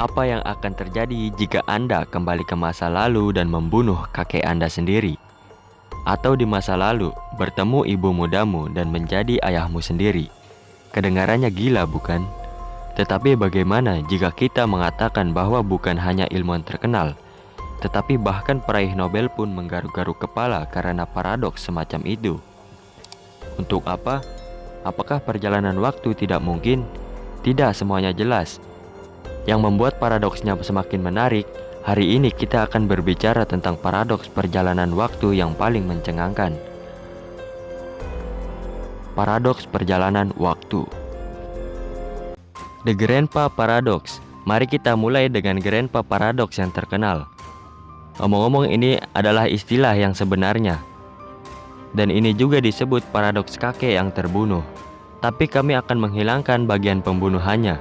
Apa yang akan terjadi jika Anda kembali ke masa lalu dan membunuh kakek Anda sendiri? Atau di masa lalu, bertemu ibu mudamu dan menjadi ayahmu sendiri? Kedengarannya gila, bukan? Tetapi bagaimana jika kita mengatakan bahwa bukan hanya ilmuwan terkenal, tetapi bahkan peraih Nobel pun menggaruk-garuk kepala karena paradoks semacam itu? Untuk apa? Apakah perjalanan waktu tidak mungkin? Tidak semuanya jelas. Yang membuat paradoksnya semakin menarik, hari ini kita akan berbicara tentang paradoks perjalanan waktu yang paling mencengangkan. Paradoks perjalanan waktu. The Grandpa Paradox. Mari kita mulai dengan Grandpa Paradox yang terkenal. Omong-omong, ini adalah istilah yang sebenarnya, dan ini juga disebut paradoks kakek yang terbunuh. Tapi kami akan menghilangkan bagian pembunuhannya.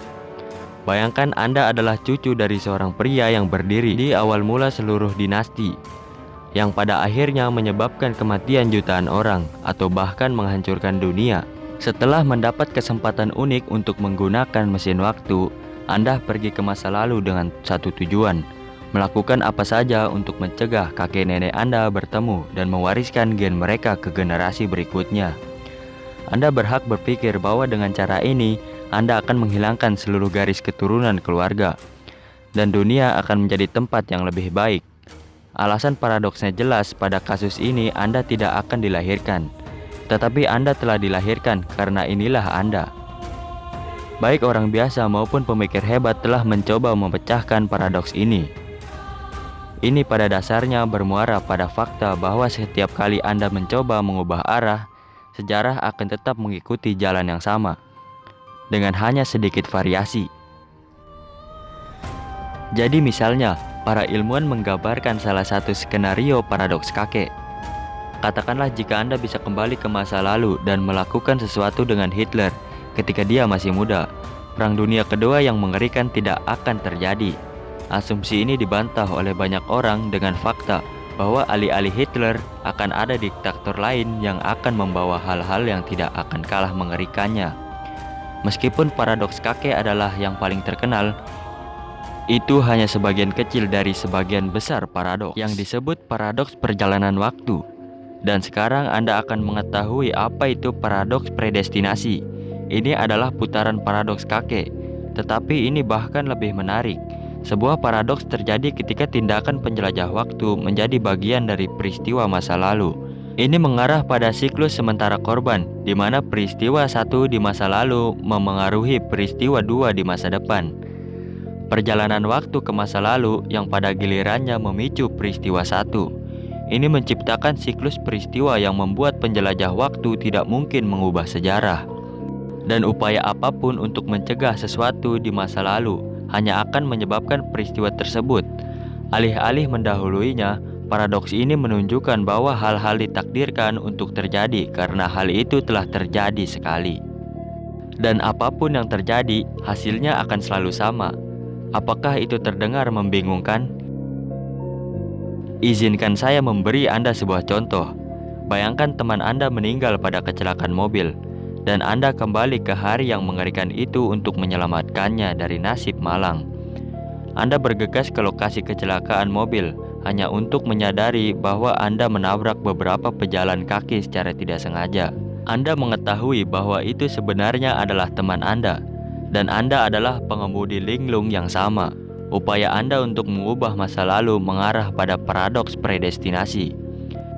Bayangkan Anda adalah cucu dari seorang pria yang berdiri di awal mula seluruh dinasti, yang pada akhirnya menyebabkan kematian jutaan orang atau bahkan menghancurkan dunia. Setelah mendapat kesempatan unik untuk menggunakan mesin waktu, Anda pergi ke masa lalu dengan satu tujuan: melakukan apa saja untuk mencegah kakek nenek Anda bertemu dan mewariskan gen mereka ke generasi berikutnya. Anda berhak berpikir bahwa dengan cara ini Anda akan menghilangkan seluruh garis keturunan keluarga, dan dunia akan menjadi tempat yang lebih baik. Alasan paradoksnya jelas. Pada kasus ini Anda tidak akan dilahirkan, tetapi Anda telah dilahirkan karena inilah Anda. Baik orang biasa maupun pemikir hebat telah mencoba memecahkan paradoks ini. Ini pada dasarnya bermuara pada fakta bahwa setiap kali Anda mencoba mengubah arah, sejarah akan tetap mengikuti jalan yang sama, dengan hanya sedikit variasi. Jadi misalnya, para ilmuwan menggambarkan salah satu skenario paradoks kakek. Katakanlah jika Anda bisa kembali ke masa lalu dan melakukan sesuatu dengan Hitler ketika dia masih muda, Perang Dunia Kedua yang mengerikan tidak akan terjadi. Asumsi ini dibantah oleh banyak orang dengan fakta bahwa alih-alih Hitler akan ada diktator lain yang akan membawa hal-hal yang tidak akan kalah mengerikannya. Meskipun paradoks kakek adalah yang paling terkenal, itu hanya sebagian kecil dari sebagian besar paradoks yang disebut paradoks perjalanan waktu. Dan sekarang Anda akan mengetahui apa itu paradoks predestinasi. Ini adalah putaran paradoks kakek, tetapi ini bahkan lebih menarik. Sebuah paradoks terjadi ketika tindakan penjelajah waktu menjadi bagian dari peristiwa masa lalu. Ini mengarah pada siklus sementara korban, di mana peristiwa 1 di masa lalu memengaruhi peristiwa 2 di masa depan. Perjalanan waktu ke masa lalu yang pada gilirannya memicu peristiwa 1. Ini menciptakan siklus peristiwa yang membuat penjelajah waktu tidak mungkin mengubah sejarah. Dan upaya apapun untuk mencegah sesuatu di masa lalu hanya akan menyebabkan peristiwa tersebut. Alih-alih mendahuluinya, paradoks ini menunjukkan bahwa hal-hal ditakdirkan untuk terjadi karena hal itu telah terjadi sekali. Dan apapun yang terjadi, hasilnya akan selalu sama. Apakah itu terdengar membingungkan? Izinkan saya memberi Anda sebuah contoh. Bayangkan teman Anda meninggal pada kecelakaan mobil, dan Anda kembali ke hari yang mengerikan itu untuk menyelamatkannya dari nasib malang. Anda bergegas ke lokasi kecelakaan mobil hanya untuk menyadari bahwa Anda menabrak beberapa pejalan kaki secara tidak sengaja. Anda mengetahui bahwa itu sebenarnya adalah teman Anda, dan Anda adalah pengemudi linglung yang sama. Upaya Anda untuk mengubah masa lalu mengarah pada paradoks predestinasi.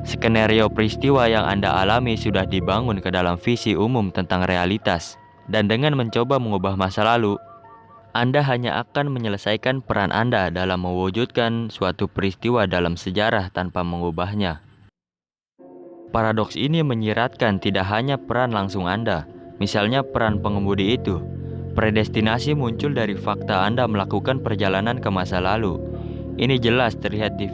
Skenario peristiwa yang Anda alami sudah dibangun ke dalam visi umum tentang realitas, dan dengan mencoba mengubah masa lalu, Anda hanya akan menyelesaikan peran Anda dalam mewujudkan suatu peristiwa dalam sejarah tanpa mengubahnya. Paradoks ini menyiratkan tidak hanya peran langsung Anda, misalnya peran pengemudi itu. Predestinasi muncul dari fakta Anda melakukan perjalanan ke masa lalu. Ini jelas terlihat di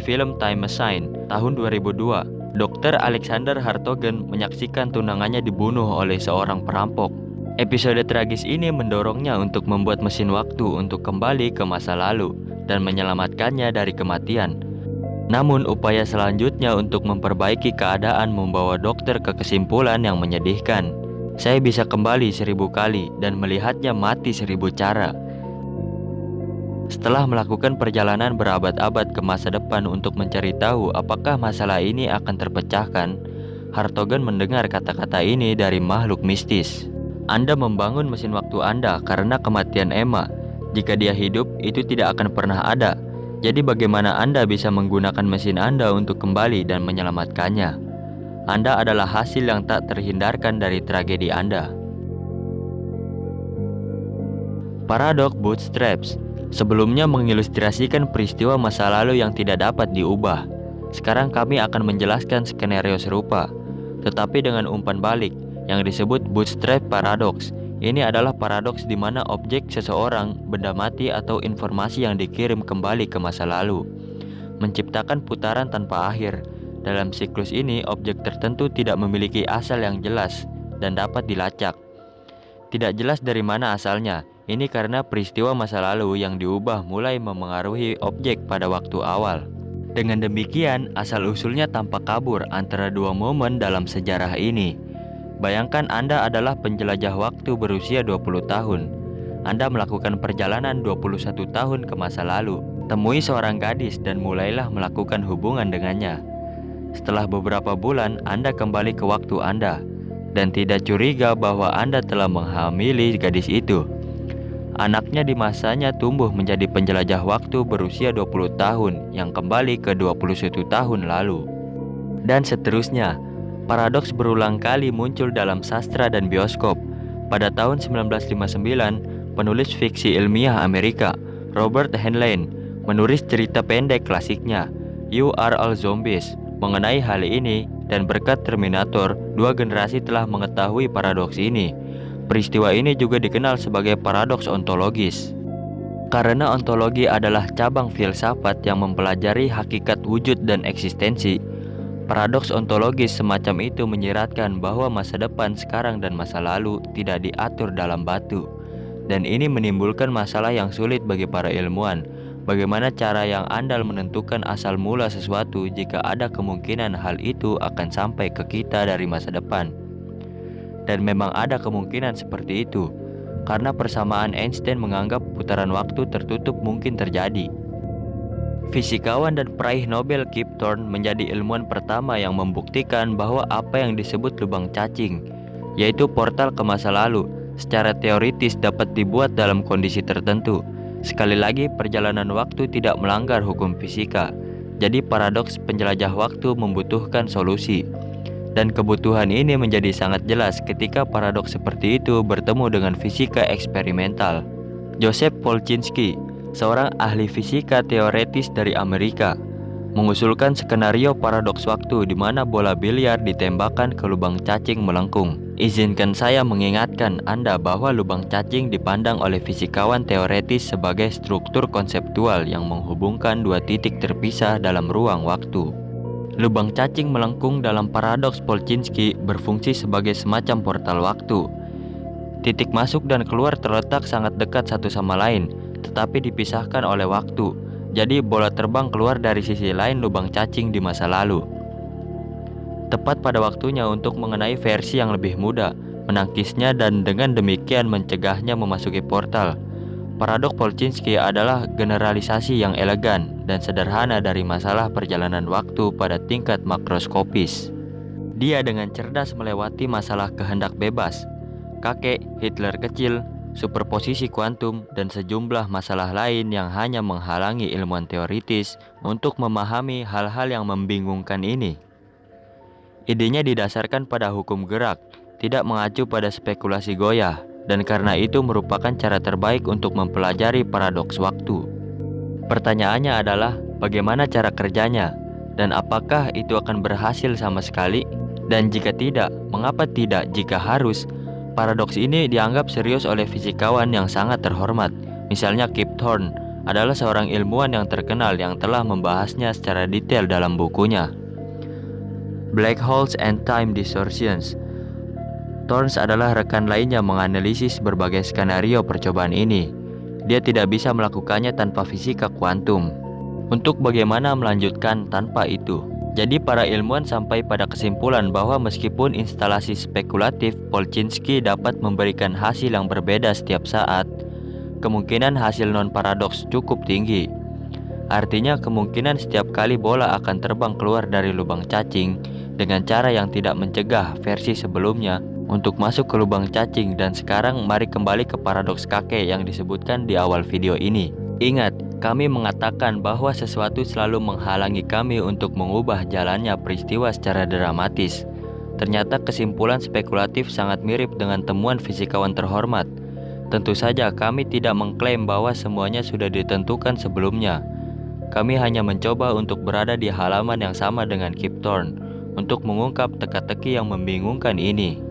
film Time Machine tahun 2002. Dr. Alexander Hartogen menyaksikan tunangannya dibunuh oleh seorang perampok. Episode tragis ini mendorongnya untuk membuat mesin waktu untuk kembali ke masa lalu dan menyelamatkannya dari kematian. Namun upaya selanjutnya untuk memperbaiki keadaan membawa dokter ke kesimpulan yang menyedihkan. Saya bisa kembali 1000 kali dan melihatnya mati 1000 cara. Setelah melakukan perjalanan berabad-abad ke masa depan untuk mencari tahu apakah masalah ini akan terpecahkan, Hartogen mendengar kata-kata ini dari makhluk mistis. Anda membangun mesin waktu Anda karena kematian Emma. Jika dia hidup, itu tidak akan pernah ada. Jadi bagaimana Anda bisa menggunakan mesin Anda untuk kembali dan menyelamatkannya? Anda adalah hasil yang tak terhindarkan dari tragedi Anda. Paradok Bootstraps sebelumnya mengilustrasikan peristiwa masa lalu yang tidak dapat diubah. Sekarang kami akan menjelaskan skenario serupa, tetapi dengan umpan balik yang disebut Bootstrap Paradox. Ini adalah paradoks di mana objek, seseorang, benda mati, atau informasi yang dikirim kembali ke masa lalu, menciptakan putaran tanpa akhir. Dalam siklus ini, objek tertentu tidak memiliki asal yang jelas dan dapat dilacak. Tidak jelas dari mana asalnya. Ini karena peristiwa masa lalu yang diubah mulai memengaruhi objek pada waktu awal. Dengan demikian, asal-usulnya tampak kabur antara dua momen dalam sejarah ini. Bayangkan Anda adalah penjelajah waktu berusia 20 tahun. Anda melakukan perjalanan 21 tahun ke masa lalu. Temui seorang gadis dan mulailah melakukan hubungan dengannya. Setelah beberapa bulan, Anda kembali ke waktu Anda dan tidak curiga bahwa Anda telah menghamili gadis itu. Anaknya di masanya tumbuh menjadi penjelajah waktu berusia 20 tahun yang kembali ke 21 tahun lalu. Dan seterusnya. Paradoks berulang kali muncul dalam sastra dan bioskop. Pada tahun 1959, penulis fiksi ilmiah Amerika, Robert Heinlein, menulis cerita pendek klasiknya, You Are All Zombies, mengenai hal ini, dan berkat Terminator, dua generasi telah mengetahui paradoks ini. Peristiwa ini juga dikenal sebagai paradoks ontologis. Karena ontologi adalah cabang filsafat yang mempelajari hakikat wujud dan eksistensi, paradoks ontologis semacam itu menyiratkan bahwa masa depan, sekarang, dan masa lalu tidak diatur dalam batu. Dan ini menimbulkan masalah yang sulit bagi para ilmuwan. Bagaimana cara yang andal menentukan asal mula sesuatu jika ada kemungkinan hal itu akan sampai ke kita dari masa depan? Dan memang ada kemungkinan seperti itu, karena persamaan Einstein menganggap putaran waktu tertutup mungkin terjadi. Fisikawan dan peraih Nobel Kip Thorne menjadi ilmuwan pertama yang membuktikan bahwa apa yang disebut lubang cacing, yaitu portal ke masa lalu, secara teoritis dapat dibuat dalam kondisi tertentu. Sekali lagi, perjalanan waktu tidak melanggar hukum fisika. Jadi paradoks penjelajah waktu membutuhkan solusi. Dan kebutuhan ini menjadi sangat jelas ketika paradoks seperti itu bertemu dengan fisika eksperimental. Joseph Polchinski, seorang ahli fisika teoretis dari Amerika, mengusulkan skenario paradoks waktu di mana bola biliar ditembakkan ke lubang cacing melengkung. Izinkan saya mengingatkan Anda bahwa lubang cacing dipandang oleh fisikawan teoretis sebagai struktur konseptual yang menghubungkan dua titik terpisah dalam ruang waktu. Lubang cacing melengkung dalam paradoks Polchinski berfungsi sebagai semacam portal waktu. Titik masuk dan keluar terletak sangat dekat satu sama lain, tetapi dipisahkan oleh waktu. Jadi bola terbang keluar dari sisi lain lubang cacing di masa lalu. Tepat pada waktunya untuk mengenai versi yang lebih mudah, menangkisnya dan dengan demikian mencegahnya memasuki portal. Paradoks Polchinski adalah generalisasi yang elegan dan sederhana dari masalah perjalanan waktu pada tingkat makroskopis. Dia dengan cerdas melewati masalah kehendak bebas, kakek, Hitler kecil, superposisi kuantum, dan sejumlah masalah lain yang hanya menghalangi ilmuwan teoritis untuk memahami hal-hal yang membingungkan ini. Idenya didasarkan pada hukum gerak, tidak mengacu pada spekulasi goyah, dan karena itu merupakan cara terbaik untuk mempelajari paradoks waktu. Pertanyaannya adalah, bagaimana cara kerjanya? Dan apakah itu akan berhasil sama sekali? Dan jika tidak, mengapa tidak jika harus? Paradoks ini dianggap serius oleh fisikawan yang sangat terhormat. Misalnya Kip Thorne adalah seorang ilmuwan yang terkenal yang telah membahasnya secara detail dalam bukunya Black Holes and Time Distortions. Thorne adalah rekan lainnya menganalisis berbagai skenario percobaan ini. Dia tidak bisa melakukannya tanpa fisika kuantum. Untuk bagaimana melanjutkan tanpa itu? Jadi para ilmuwan sampai pada kesimpulan bahwa meskipun instalasi spekulatif Polchinski dapat memberikan hasil yang berbeda setiap saat, kemungkinan hasil non-paradoks cukup tinggi. Artinya kemungkinan setiap kali bola akan terbang keluar dari lubang cacing dengan cara yang tidak mencegah versi sebelumnya untuk masuk ke lubang cacing. Dan sekarang mari kembali ke paradoks kakek yang disebutkan di awal video ini. Ingat, kami mengatakan bahwa sesuatu selalu menghalangi kami untuk mengubah jalannya peristiwa secara dramatis. Ternyata kesimpulan spekulatif sangat mirip dengan temuan fisikawan terhormat. Tentu saja kami tidak mengklaim bahwa semuanya sudah ditentukan sebelumnya. Kami hanya mencoba untuk berada di halaman yang sama dengan Kip Thorne untuk mengungkap teka-teki yang membingungkan ini.